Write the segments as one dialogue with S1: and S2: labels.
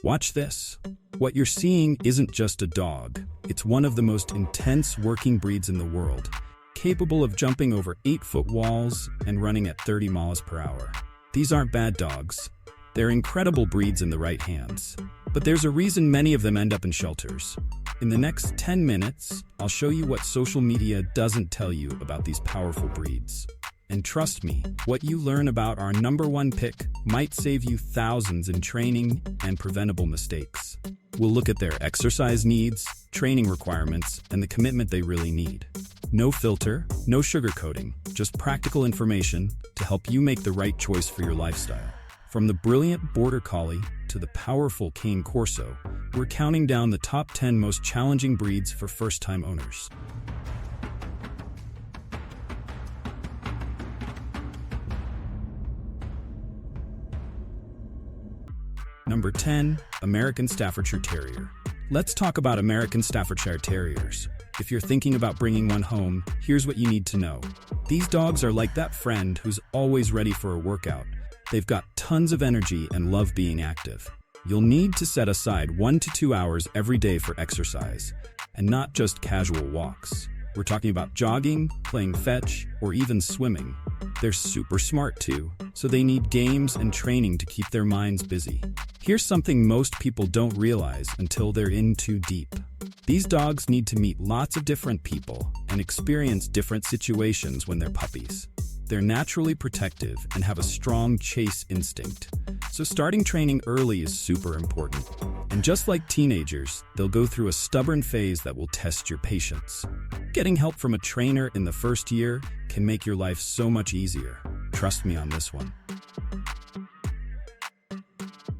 S1: Watch this. What you're seeing isn't just a dog. It's one of the most intense working breeds in the world, capable of jumping over 8-foot walls and running at 30 miles per hour. These aren't bad dogs. They're incredible breeds in the right hands. But there's a reason many of them end up in shelters. In the next 10 minutes, I'll show you what social media doesn't tell you about these powerful breeds. And trust me, what you learn about our #1 pick might save you thousands in training and preventable mistakes. We'll look at their exercise needs, training requirements, and the commitment they really need. No filter, no sugarcoating, just practical information to help you make the right choice for your lifestyle. From the brilliant Border Collie to the powerful cane Corso, we're counting down the top 10 most challenging breeds for first-time owners. Number 10, American Staffordshire Terrier. Let's talk about American Staffordshire Terriers. If you're thinking about bringing one home, here's what you need to know. These dogs are like that friend who's always ready for a workout. They've got tons of energy and love being active. You'll need to set aside 1 to 2 hours every day for exercise, and not just casual walks. We're talking about jogging, playing fetch, or even swimming. They're super smart too, so they need games and training to keep their minds busy. Here's something most people don't realize until they're in too deep. These dogs need to meet lots of different people and experience different situations when they're puppies. They're naturally protective and have a strong chase instinct, so starting training early is super important. And just like teenagers, they'll go through a stubborn phase that will test your patience. Getting help from a trainer in the first year can make your life so much easier. Trust me on this one.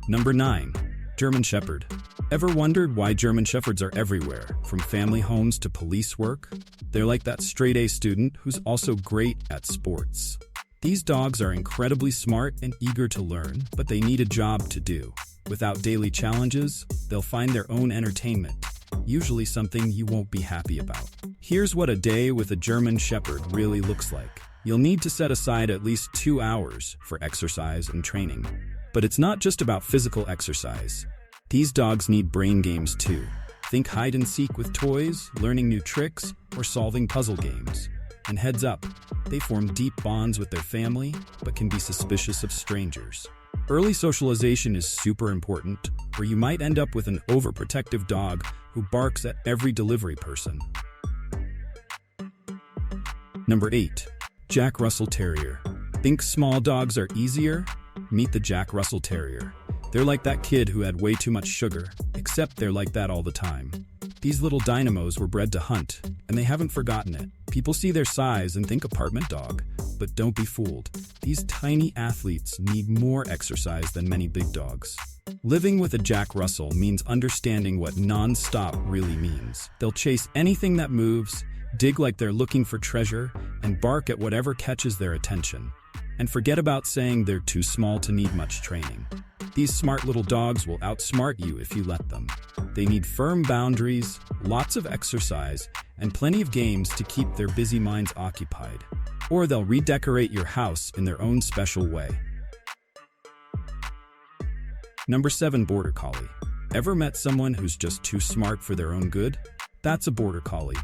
S1: Number 9, German Shepherd. Ever wondered why German Shepherds are everywhere, from family homes to police work? They're like that straight-A student who's also great at sports. These dogs are incredibly smart and eager to learn, but they need a job to do. Without daily challenges, they'll find their own entertainment, usually something you won't be happy about. Here's what a day with a German Shepherd really looks like. You'll need to set aside at least 2 hours for exercise and training. But it's not just about physical exercise. These dogs need brain games too. Think hide and seek with toys, learning new tricks, or solving puzzle games. And heads up, they form deep bonds with their family, but can be suspicious of strangers. Early socialization is super important, or you might end up with an overprotective dog who barks at every delivery person. Number 8, Jack Russell Terrier. Think small dogs are easier? Meet the Jack Russell Terrier. They're like that kid who had way too much sugar, except they're like that all the time. These little dynamos were bred to hunt, and they haven't forgotten it. People see their size and think apartment dog, but don't be fooled. These tiny athletes need more exercise than many big dogs. Living with a Jack Russell means understanding what non-stop really means. They'll chase anything that moves, dig like they're looking for treasure, and bark at whatever catches their attention. And forget about saying they're too small to need much training. These smart little dogs will outsmart you if you let them. They need firm boundaries, lots of exercise, and plenty of games to keep their busy minds occupied. Or they'll redecorate your house in their own special way. Number 7, Border Collie. Ever met someone who's just too smart for their own good? That's a Border Collie.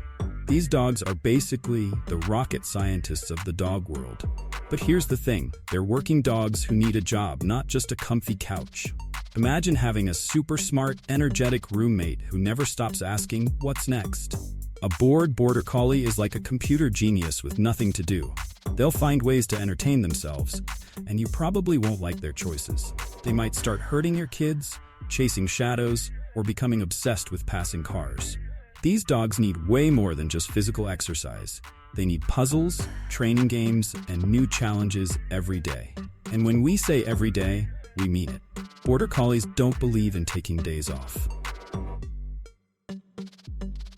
S1: These dogs are basically the rocket scientists of the dog world. But here's the thing, they're working dogs who need a job, not just a comfy couch. Imagine having a super smart, energetic roommate who never stops asking, "What's next?" A bored Border Collie is like a computer genius with nothing to do. They'll find ways to entertain themselves, and you probably won't like their choices. They might start hurting your kids, chasing shadows, or becoming obsessed with passing cars. These dogs need way more than just physical exercise. They need puzzles, training games, and new challenges every day. And when we say every day, we mean it. Border Collies don't believe in taking days off.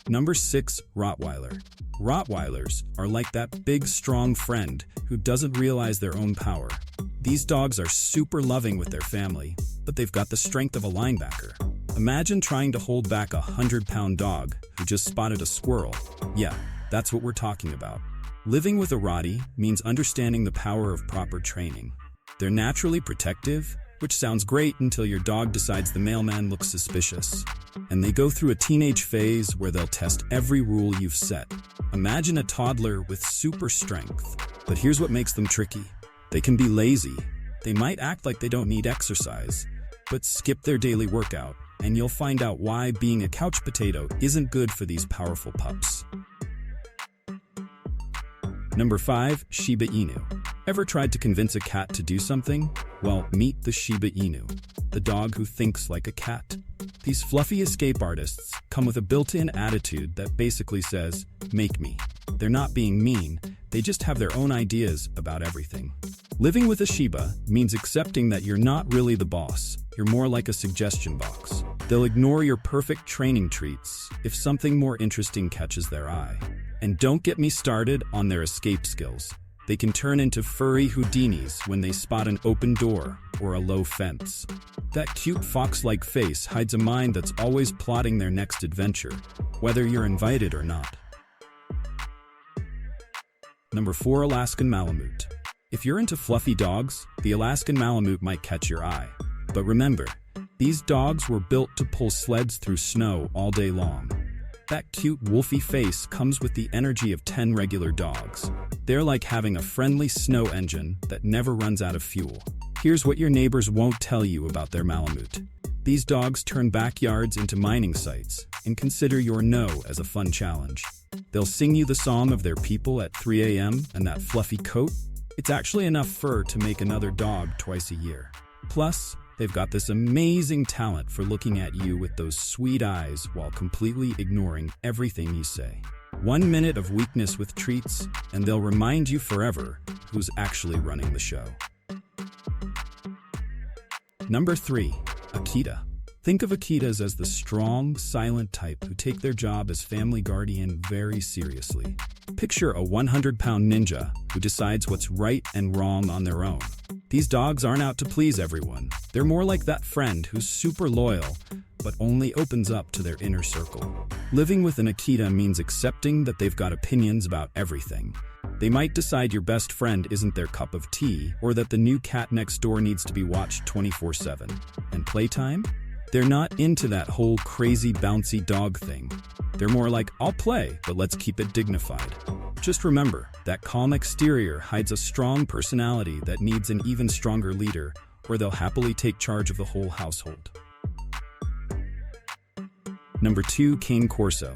S1: Number 6, Rottweiler. Rottweilers are like that big, strong friend who doesn't realize their own power. These dogs are super loving with their family, but they've got the strength of a linebacker. Imagine trying to hold back a 100-pound dog who just spotted a squirrel. Yeah, that's what we're talking about. Living with a Rottie means understanding the power of proper training. They're naturally protective, which sounds great until your dog decides the mailman looks suspicious. And they go through a teenage phase where they'll test every rule you've set. Imagine a toddler with super strength. But here's what makes them tricky. They can be lazy. They might act like they don't need exercise, but skip their daily workout, and you'll find out why being a couch potato isn't good for these powerful pups. Number 5. Shiba Inu. Ever tried to convince a cat to do something? Well, meet the Shiba Inu, the dog who thinks like a cat. These fluffy escape artists come with a built-in attitude that basically says, "Make me." They're not being mean, they just have their own ideas about everything. Living with a Shiba means accepting that you're not really the boss, you're more like a suggestion box. They'll ignore your perfect training treats if something more interesting catches their eye. And don't get me started on their escape skills. They can turn into furry Houdinis when they spot an open door or a low fence. That cute fox-like face hides a mind that's always plotting their next adventure, whether you're invited or not. Number 4. Alaskan Malamut. If you're into fluffy dogs, the Alaskan Malamut might catch your eye. But remember, these dogs were built to pull sleds through snow all day long. That cute wolfy face comes with the energy of 10 regular dogs. They're like having a friendly snow engine that never runs out of fuel. Here's what your neighbors won't tell you about their Malamut. These dogs turn backyards into mining sites and consider your no as a fun challenge. They'll sing you the song of their people at 3 a.m. and that fluffy coat. It's actually enough fur to make another dog twice a year. Plus, they've got this amazing talent for looking at you with those sweet eyes while completely ignoring everything you say. 1 minute of weakness with treats, and they'll remind you forever who's actually running the show. Number 3. Akita. Think of Akitas as the strong, silent type who take their job as family guardian very seriously. Picture a 100-pound ninja who decides what's right and wrong on their own. These dogs aren't out to please everyone. They're more like that friend who's super loyal, but only opens up to their inner circle. Living with an Akita means accepting that they've got opinions about everything. They might decide your best friend isn't their cup of tea, or that the new cat next door needs to be watched 24/7. And playtime? They're not into that whole crazy bouncy dog thing. They're more like, "I'll play, but let's keep it dignified." Just remember, that calm exterior hides a strong personality that needs an even stronger leader, or they'll happily take charge of the whole household. Number 2. Cane Corso.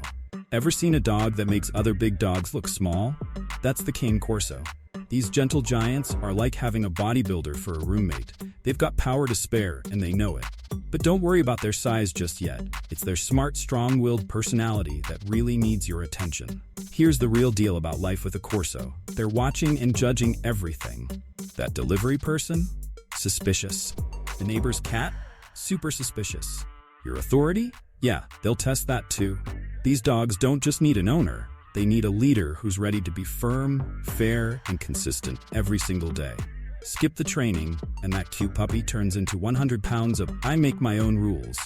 S1: Ever seen a dog that makes other big dogs look small? That's the Cane Corso. These gentle giants are like having a bodybuilder for a roommate. They've got power to spare, and they know it. But don't worry about their size just yet. It's their smart, strong-willed personality that really needs your attention. Here's the real deal about life with a Corso. They're watching and judging everything. That delivery person? Suspicious. The neighbor's cat? Super suspicious. Your authority? Yeah, they'll test that too. These dogs don't just need an owner. They need a leader who's ready to be firm, fair, and consistent every single day. Skip the training, and that cute puppy turns into 100 pounds of "I make my own rules."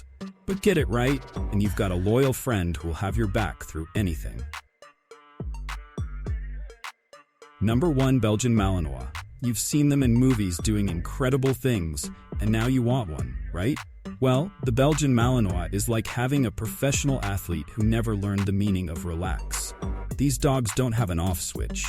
S1: But get it right, and you've got a loyal friend who will have your back through anything. Number 1. Belgian Malinois. You've seen them in movies doing incredible things, and now you want one, right? Well, the Belgian Malinois is like having a professional athlete who never learned the meaning of relax. These dogs don't have an off switch.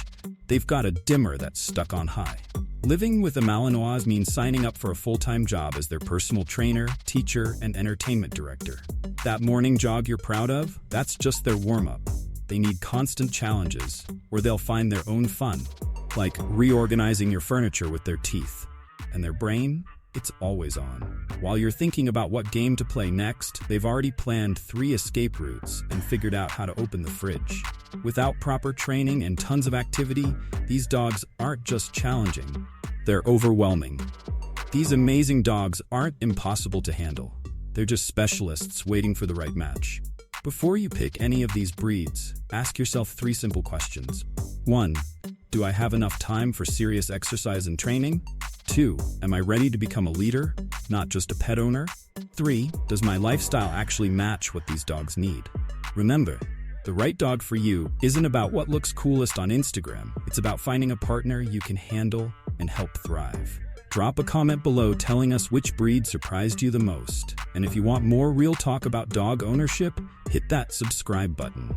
S1: They've got a dimmer that's stuck on high. Living with a Malinois means signing up for a full-time job as their personal trainer, teacher, and entertainment director. That morning jog you're proud of? That's just their warm-up. They need constant challenges, or they'll find their own fun, like reorganizing your furniture with their teeth. And their brain? It's always on. While you're thinking about what game to play next, they've already planned 3 escape routes and figured out how to open the fridge. Without proper training and tons of activity, these dogs aren't just challenging, they're overwhelming. These amazing dogs aren't impossible to handle. They're just specialists waiting for the right match. Before you pick any of these breeds, ask yourself 3 simple questions. 1. Do I have enough time for serious exercise and training? 2. Am I ready to become a leader, not just a pet owner? 3. Does my lifestyle actually match what these dogs need? Remember, the right dog for you isn't about what looks coolest on Instagram. It's about finding a partner you can handle and help thrive. Drop a comment below telling us which breed surprised you the most. And if you want more real talk about dog ownership, hit that subscribe button.